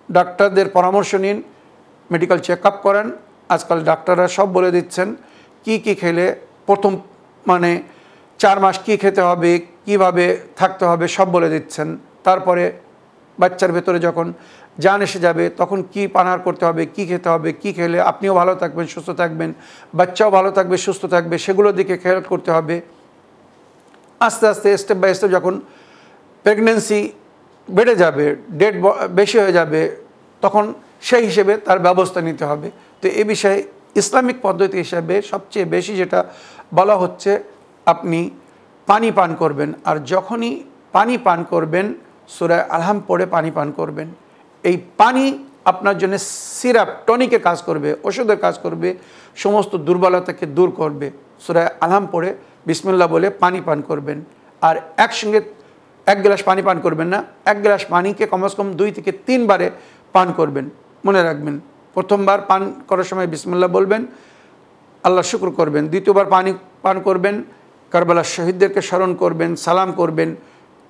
ডাক্তারদের পরামর্শ নিন, মেডিকেল চেক আপ করান। আজকাল ডাক্তাররা সব বলে দিচ্ছেন কি খেলে প্রথম 4 মাস কী খেতে হবে, কিভাবে থাকতে হবে, সব বলে দিচ্ছেন। তারপরে বাচ্চার ভেতরে যখন জান এসে যাবে, তখন কি পানাহার করতে হবে, কি খেতে হবে, কি খেলে আপনিও ভালো থাকবেন, সুস্থ থাকবেন, বাচ্চাও ভালো থাকবে, সুস্থ থাকবে, সেগুলোর দিকে খেয়াল করতে হবে। আস্তে আস্তে স্টেপ বাই স্টেপ যখন প্রেগনেন্সি বেড়ে যাবে, ডেট বেশি হয়ে যাবে, তখন সেই হিসেবে তার ব্যবস্থা নিতে হবে। তো এ বিষয়ে ইসলামিক পদ্ধতি হিসাবে সবচেয়ে বেশি যেটা বলা হচ্ছে, আপনি পানি পান করবেন। আর যখনই পানি পান করবেন, সূরা আলহাম পড়ে পানি পান করবেন। এই পানি আপনার জন্য সিরাপ, টনিকের কাজ করবে, ওষুধের কাজ করবে, সমস্ত দুর্বলতাকে দূর করবে। সূরা আলহাম পড়ে বিসমিল্লাহ বলে পানি পান করবেন। আর একসঙ্গে 1 গ্লাস পানি পান করবেন না, 1 গ্লাস পানিকে কমসে কম 2 থেকে 3 বারে পান করবেন। মনে রাখবেন, প্রথমবার পান করার সময় বিসমিল্লাহ বলবেন, আল্লাহ শুকর করবেন। দ্বিতীয়বার পানি পান করবেন, কারবালার শহীদদেরকে স্মরণ করবেন, সালাম করবেন,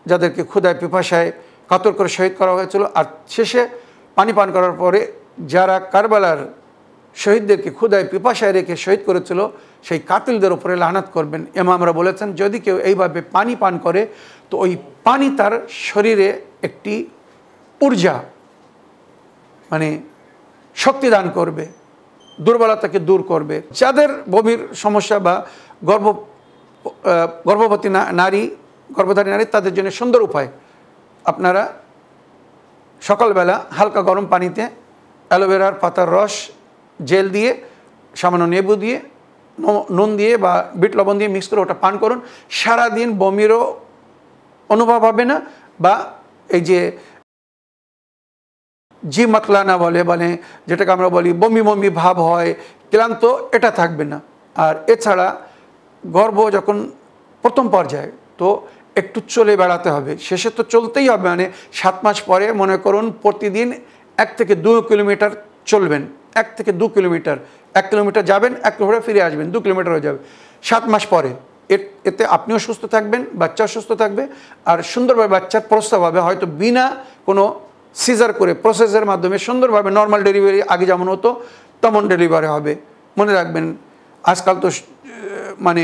যাদেরকে ক্ষুধায় পিপাসায় কাতর করে শহীদ করা হয়েছিল। আর শেষে পানি পান করার পরে যারা কারবালার শহীদদেরকে ক্ষুধায় পিপাসায় রেখে শহীদ করেছিল, সেই কাতিলদের উপরে লানাত করবেন। ইমামরা বলেছেন, যদি কেউ এইভাবে পানি পান করে, তো ওই পানি তার শরীরে একটি ঊর্জা, শক্তি দান করবে, দুর্বলতাকে দূর করবে। যাদের বমির সমস্যা বা গর্ভধারী নারী, তাদের জন্য সুন্দর উপায়, আপনারা সকালবেলা হালকা গরম পানিতে অ্যালোভেরার পাতার রস জেল দিয়ে সামান্য নেবু দিয়ে নুন দিয়ে বা বিট লবণ দিয়ে মিক্স করে ওটা পান করুন। সারাদিন বমিরও অনুভব হবে না, বা এই যে জি মাতলানা বলে যেটাকে আমরা বলি বমি বমি ভাব হয়, ক্লান্ত, এটা থাকবে না। আর এছাড়া গর্ভ যখন প্রথম পর্যায়ে তো একটু চলে বেড়াতে হবে, শেষে তো চলতেই হবে। মানে 7 মাস পরে মনে করুন প্রতিদিন 1 থেকে 2 কিলোমিটার চলবেন, 1 থেকে 2 কিলোমিটার, 1 কিলোমিটার যাবেন, 1 কিলোমিটার ফিরে আসবেন, 2 কিলোমিটার হয়ে যাবে 7 মাস পরে। এতে আপনিও সুস্থ থাকবেন, বাচ্চাও সুস্থ থাকবে, আর সুন্দরভাবে বাচ্চার প্রস্রাব হবে, হয়তো বিনা কোনো সিজার করে প্রসেসের মাধ্যমে সুন্দরভাবে নর্মাল ডেলিভারি আগে যেমন হতো তেমন ডেলিভারি হবে। মনে রাখবেন আজকাল তো মানে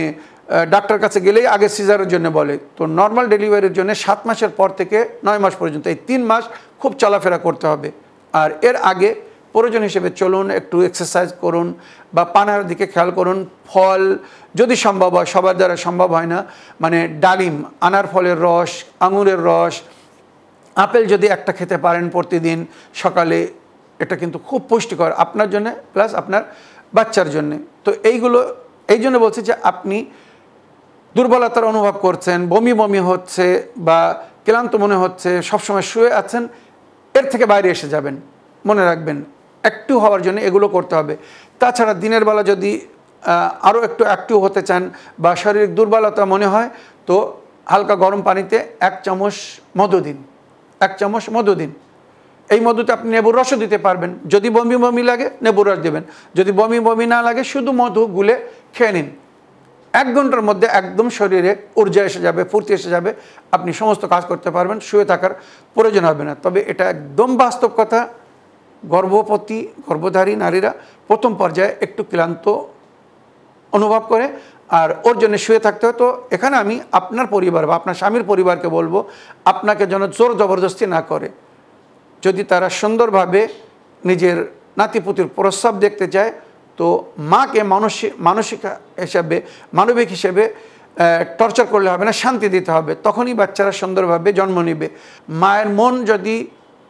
ডাক্তার কাছে গেলেই আগে সিজারের জন্য বলে, তো নর্মাল ডেলিভারির জন্য 7 মাসের পর থেকে 9 মাস পর্যন্ত এই 3 মাস খুব চলাফেরা করতে হবে। আর এর আগে প্রয়োজন হিসেবে চলুন, একটু এক্সারসাইজ করুন বা পানার দিকে খেয়াল করুন। ফল যদি সম্ভব হয়, সবার দ্বারা সম্ভব হয় না, মানে ডালিম, আনার ফলের রস, আঙুরের রস, আপেল যদি একটা খেতে পারেন প্রতিদিন সকালে, এটা কিন্তু খুব পুষ্টিকর আপনার জন্য প্লাস আপনার বাচ্চার জন্যে। তো এইগুলো এই জন্য বলছি যে আপনি দুর্বলতার অনুভব করছেন, বমি বমি হচ্ছে বা ক্লান্ত মনে হচ্ছে, সবসময় শুয়ে আছেন, এর থেকে বাইরে এসে যাবেন। মনে রাখবেন অ্যাক্টিভ হওয়ার জন্য এগুলো করতে হবে। তাছাড়া দিনের বেলা যদি আরও একটু অ্যাক্টিভ হতে চান বা শারীরিক দুর্বলতা মনে হয়, তো হালকা গরম পানিতে 1 চামচ মধু দিন, 1 চামচ মধু দিন। এই মধুতে আপনি লেবুর রসও দিতে পারবেন, যদি বমি বমি লাগে লেবুর রস দেবেন, যদি বমি বমি না লাগে শুধু মধু গুলে খেয়ে নিন। 1 ঘন্টার মধ্যে একদম শরীরে ঊর্জা এসে যাবে, ফুর্তি এসে যাবে, আপনি সমস্ত কাজ করতে পারবেন, শুয়ে থাকার প্রয়োজন হবে না। তবে এটা একদম বাস্তব কথা, গর্ভধারী নারীরা প্রথম পর্যায়ে একটু ক্লান্ত অনুভব করে আর ওর জন্য শুয়ে থাকতে হয়। তো এখানে আমি আপনার পরিবার বা আপনার স্বামীর পরিবারকে বলবো আপনাকে যেন জোর জবরদস্তি না করে। যদি তারা সুন্দরভাবে নিজের নাতিপুতির প্রস্রাব দেখতে চায়, তো মাকে মানবিক হিসেবে টর্চার করলে হবে না, শান্তি দিতে হবে, তখনই বাচ্চারা সুন্দরভাবে জন্ম নেবে। মায়ের মন যদি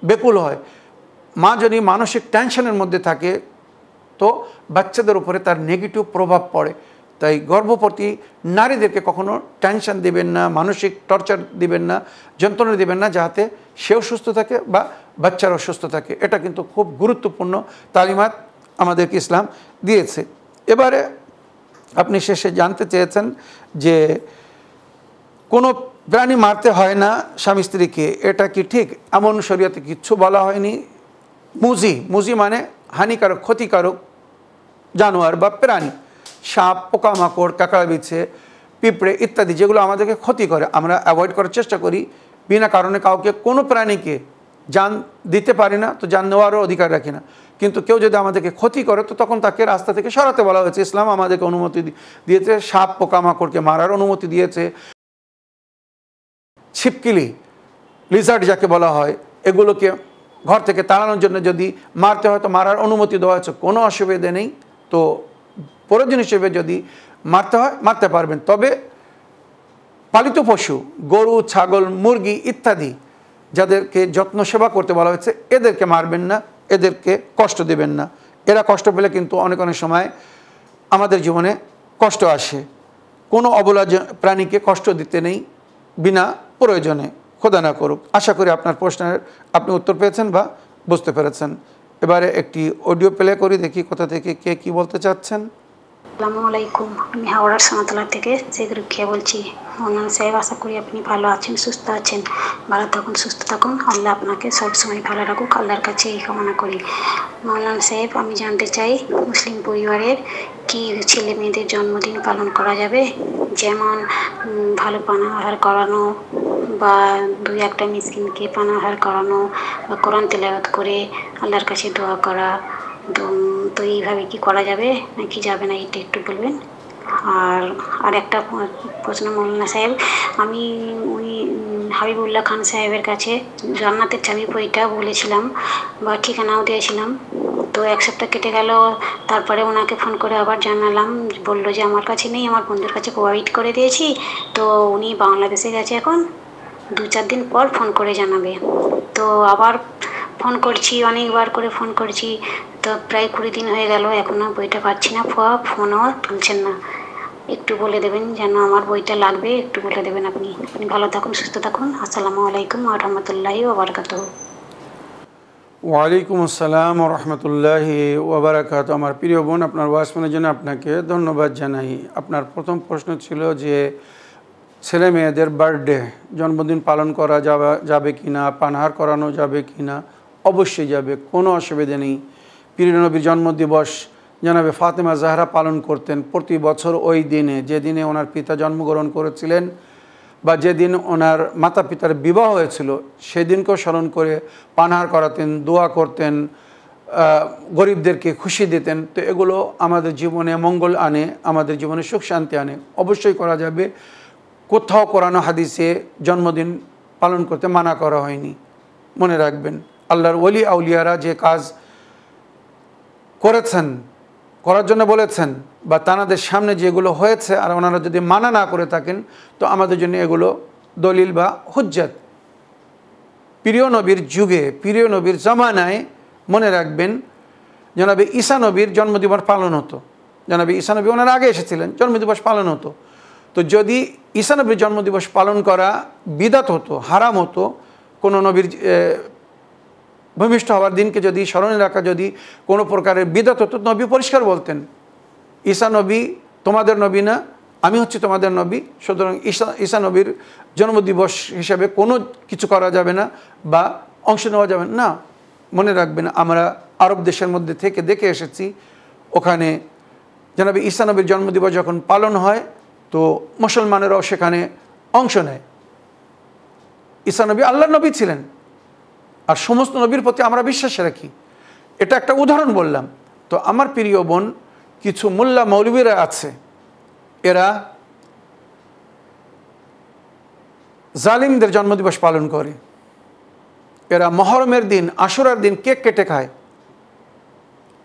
বেকুল হয়, মা যদি মানসিক টেনশনের মধ্যে থাকে, তো বাচ্চাদের উপরে তার নেগেটিভ প্রভাব পড়ে। তাই গর্ভবতী নারীদেরকে কখনো টেনশন দিবেন না, মানসিক টর্চার দিবেন না, যন্ত্রণা দিবেন না, যাতে সেও সুস্থ থাকে বা বাচ্চারাও সুস্থ থাকে। এটা কিন্তু খুব গুরুত্বপূর্ণ তালিমাত আমাদেরকে ইসলাম দিয়েছে। এবারে আপনি শেষে জানতে চেয়েছেন যে কোনো প্রাণী মারতে হয় না স্বামী স্ত্রীকে, এটা কি ঠিক? এমন শরীয়তে কিচ্ছু বলা হয়নি। মুজি মানে হানিকারক, ক্ষতিকারক জানোয়ার বা প্রাণী, সাপ, পোকামাকড়, কাঁকড়াবিছে, পিঁপড়ে ইত্যাদি যেগুলো আমাদেরকে ক্ষতি করে, আমরা অ্যাভয়েড করার চেষ্টা করি। বিনা কারণে কাউকে কোনো প্রাণীকে জান দিতে পারি না, তো জান নেওয়ারও অধিকার রাখি না। কিন্তু কেউ যদি আমাদেরকে ক্ষতি করে, তো তখন তাকে রাস্তা থেকে সরাতে বলা হয়েছে। ইসলাম আমাদেরকে অনুমতি দিয়েছে, সাপ পোকামাকড়কে মারার অনুমতি দিয়েছে। ছিপকিলি, লিজার্ড যাকে বলা হয়, এগুলোকে ঘর থেকে তাড়ানোর জন্য যদি মারতে হয় তো মারার অনুমতি দেওয়া হয়েছে, কোনো অসুবিধে নেই। তো প্রয়োজন হিসেবে যদি মারতে হয় মারতে পারবেন। তবে পালিত পশু, গরু, ছাগল, মুরগি ইত্যাদি যাদেরকে যত্ন সেবা করতে বলা হয়েছে, এদেরকে মারবেন না, এদেরকে কষ্ট দেবেন না। এরা কষ্ট পেলে কিন্তু অনেক সময় আমাদের জীবনে কষ্ট আসে। কোনো অবলা প্রাণীকে কষ্ট দিতে নেই বিনা প্রয়োজনে, খোদা না করুক। আশা করি আপনার প্রশ্নের আপনি উত্তর পেয়েছেন বা বুঝতে পেরেছেন। এবারে একটি অডিও প্লে করি, দেখি কোথা থেকে কে কি বলতে চাচ্ছেন। আসসালামু আলাইকুম, আমি হাওড়ার সাঁতলা থেকে সেগুলো খেয়ে বলছি। মৌলানা সাহেব, আশা করি আপনি ভালো আছেন, সুস্থ আছেন। ভালো থাকুন, সুস্থ থাকুন, আল্লাহ আপনাকে সবসময় ভালো রাখুক, আল্লাহর কাছে এই কামনা করি। মৌলানা সাহেব, আমি জানতে চাই মুসলিম পরিবারের কি ছেলে মেয়েদের জন্মদিন পালন করা যাবে? যেমন ভালো পানাহার করানো বা 2-1টা মিসকিনকে পানাহার করানো বা কোরআন তেলাওয়াত করে আল্লাহর কাছে দোয়া করা, তো এইভাবে কি করা যাবে নাকি যাবে না, এটা একটু বলবেন। আর একটা প্রশ্ন মৌলানা সাহেব, আমি উনি হাবিবুল্লাহ খান সাহেবের কাছে জান্নাতের চাবি বইটা বলেছিলাম বা ঠিকানাও দিয়েছিলাম, তো 1 সপ্তাহ কেটে গেল। তারপরে ওনাকে ফোন করে আবার জানালাম, বললো যে আমার কাছে নেই, আমার বন্ধুর কাছে প্রোভাইড করে দিয়েছি। তো উনি বাংলাদেশে গেছে, এখন 2-4 দিন পর ফোন করে জানাবে। তো আবার ফোন করছি, অনেকবার করে ফোন করছি, তো প্রায় 20 দিন হয়ে গেল, এখনও বইটা পাচ্ছি না, ফোনও তুলছেন না। একটু বলে দেবেন যেন আমার বইটা লাগবে, একটু বলে দেবেন আপনি। আপনি ভালো থাকুন, সুস্থ থাকুন। আসসালামু আলাইকুম ওয়া রাহমাতুল্লাহি ওয়া বারাকাতুহু। ওয়ালাইকুম আসসালাম ওয়া রাহমাতুল্লাহি ওয়া বারাকাতুহু। আমার প্রিয় বোন, আপনার ওয়াসমানের জন্য আপনাকে ধন্যবাদ জানাই। আপনার প্রথম প্রশ্ন ছিল যে ছেলে মেয়েদের বার্থডে জন্মদিন পালন করা যাবে কি না, পানাহার করানো যাবে কি না। অবশ্যই যাবে, কোনো অসুবিধা নেই। প্রিয় নবীর জন্মদিবস জনাবে ফাতেমা জাহরা পালন করতেন প্রতি বছর ওই দিনে, যেদিনে ওনার পিতা জন্মগ্রহণ করেছিলেন বা যেদিন ওনার মাতা পিতার বিবাহ হয়েছিল, সেদিনকেও স্মরণ করে পানাহার করাতেন, দোয়া করতেন, গরিবদেরকে খুশি দিতেন। তো এগুলো আমাদের জীবনে মঙ্গল আনে, আমাদের জীবনে সুখ শান্তি আনে। অবশ্যই করা যাবে। কোথাও কোরআন হাদিসে জন্মদিন পালন করতে মানা করা হয়নি। মনে রাখবেন, আল্লাহর ওলি আউলিয়ারা যে কাজ করেছেন, করার জন্য বলেছেন, বা তানাদের সামনে যেগুলো হয়েছে আর ওনারা যদি মানা না করে থাকেন, তো আমাদের জন্য এগুলো দলিল বা হুজ্জাত। প্রিয় নবীর যুগে, প্রিয় নবীর জামানায় মনে রাখবেন, জনাবে ঈসা নবীর জন্মদিবস পালন হতো। জনাবে ঈসা নবী ওনার আগে এসেছিলেন, জন্মদিবস পালন হতো। তো যদি ঈসা নবীর জন্মদিবস পালন করা বিদাত হতো, হারাম হতো, কোনো নবীর ভূমিষ্ঠ হওয়ার দিনকে যদি স্মরণে রাখা যদি কোনো প্রকারের বিদাত হতো, নবী পরিষ্কার বলতেন, ঈসা নবী তোমাদের নবী না, আমি হচ্ছি তোমাদের নবী। সুতরাং ঈসা নবীর জন্মদিবস হিসাবে কোনো কিছু করা যাবে না বা অংশ নেওয়া যাবে না। মনে রাখবেন, আমরা আরব দেশের মধ্যে থেকে দেখে এসেছি, ওখানে জনাবে ঈসা নবীর জন্মদিবস যখন পালন হয়, তো মুসলমানেরাও সেখানে অংশ নেয়। ঈসা নবী আল্লাহর নবী ছিলেন, আর সমস্ত নবীর প্রতি আমরা বিশ্বাস রাখি। এটা একটা উদাহরণ বললাম। তো আমার প্রিয় বোন, কিছু মোল্লা মৌলবীরা আছে, এরা জালিমদের জন্মদিবস পালন করে। এরা মহরমের দিন, আশুরার দিন কেক কেটে খায়।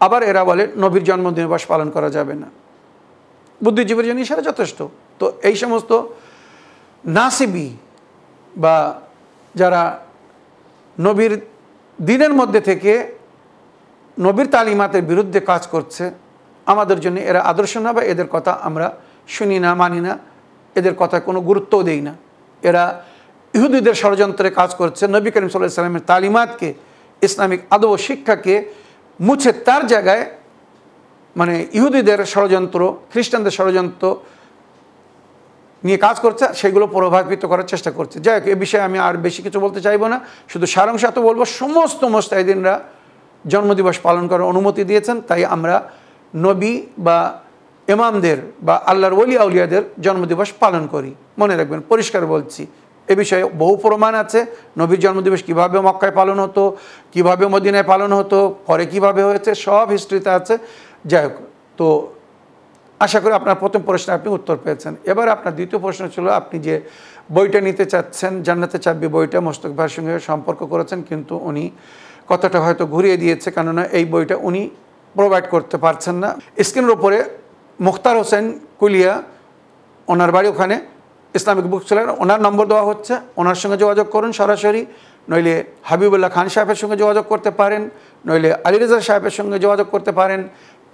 আবার এরা বলে নবীর জন্মদিবস পালন করা যাবে না। বুদ্ধিজীবীর জন্য সেটা যথেষ্ট। তো এই সমস্ত নাসিবি বা যারা নবীর দিনের মধ্যে থেকে নবীর তালিমাতের বিরুদ্ধে কাজ করছে, আমাদের জন্য এরা আদর্শ না, বা এদের কথা আমরা শুনি না, মানি না, এদের কথায় কোনো গুরুত্বও দেই না। এরা ইহুদিদের ষড়যন্ত্রে কাজ করছে। নবী করিম সাল্লাল্লাহু আলাইহি সাল্লামের তালিমাতকে, ইসলামিক আদব ও শিক্ষাকে মুছে তার জায়গায় মানে ইহুদিদের ষড়যন্ত্র, খ্রিস্টানদের ষড়যন্ত্র নিয়ে কাজ করছে, সেগুলো প্রভাবিত করার চেষ্টা করছে। যাই হোক, এ বিষয়ে আমি আর বেশি কিছু বলতে চাইবো না। শুধু সারাংশ এত বলবো, সমস্ত মুস্তাহিদিনরা জন্মদিবস পালন করার অনুমতি দিয়েছেন। তাই আমরা নবী বা ইমামদের বা আল্লাহর ওলি আউলিয়াদের জন্মদিবস পালন করি। মনে রাখবেন, পরিষ্কার বলছি, এ বিষয়ে বহু প্রমাণ আছে। নবীর জন্মদিবস কীভাবে মক্কায় পালন হতো, কীভাবে মদিনায় পালন হতো, পরে কীভাবে হয়েছে, সব হিস্ট্রিতে আছে। যাই হোক, তো আশা করি আপনার প্রথম প্রশ্নে আপনি উত্তর পেয়েছেন। এবার আপনার দ্বিতীয় প্রশ্ন ছিল, আপনি যে বইটা নিতে চাচ্ছেন, জান্নাতের চাবি বইটা, মোস্তক ভাইয়ের সঙ্গে সম্পর্ক করেছেন, কিন্তু উনি কথাটা হয়তো ঘুরিয়ে দিয়েছে, কেননা এই বইটা উনি প্রোভাইড করতে পারছেন না। স্ক্রিনের ওপরে মুখতার হোসেন কুলিয়া, ওনার বাড়ি ওখানে, ইসলামিক বুক সেলার, ওনার নম্বর দেওয়া হচ্ছে, ওনার সঙ্গে যোগাযোগ করুন সরাসরি। নইলে হাবিবুল্লাহ খান সাহেবের সঙ্গে যোগাযোগ করতে পারেন, নইলে আলী রেজা সাহেবের সঙ্গে যোগাযোগ করতে পারেন,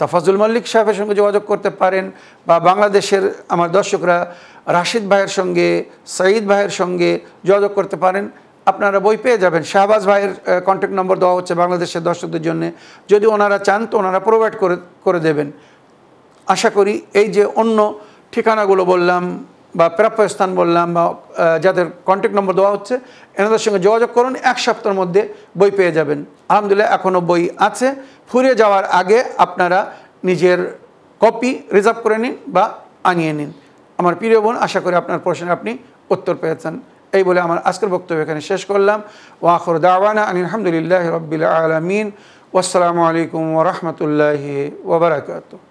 তাফাজুল মল্লিক সাহেবের সঙ্গে যোগাযোগ করতে পারেন, বা বাংলাদেশের আমার দর্শকরা রাশিদ ভাইয়ের সঙ্গে, সঈদ ভাইয়ের সঙ্গে যোগাযোগ করতে পারেন। আপনারা বই পেয়ে যাবেন। শাহবাজ ভাইয়ের কন্ট্যাক্ট নম্বর দেওয়া হচ্ছে বাংলাদেশের দর্শকদের জন্য। যদি ওনারা চান তো ওনারা প্রোভাইড করে দেবেন। আশা করি এই যে অন্য ঠিকানাগুলো বললাম বা প্রাপ্য স্থান বললাম, বা যাদের কন্ট্যাক্ট নম্বর দেওয়া হচ্ছে, এনাদের সঙ্গে যোগাযোগ করুন, এক সপ্তাহের মধ্যে বই পেয়ে যাবেন। আলহামদুলিল্লাহ, এখনও বই আছে। ফুরিয়ে যাওয়ার আগে আপনারা নিজের কপি রিজার্ভ করে নিন বা আনিয়ে নিন। আমার প্রিয় বোন, আশা করি আপনার প্রশ্নে আপনি উত্তর পেয়েছেন। এই বলে আমার আজকের বক্তব্য এখানে শেষ করলাম। ওয়া আখিরু দাওয়ানা আনিল হামদুলিল্লাহি রাব্বিল আলামিন। ওয়াসসালামু আলাইকুম ওয়া রাহমাতুল্লাহি ওয়া বারাকাতুহু।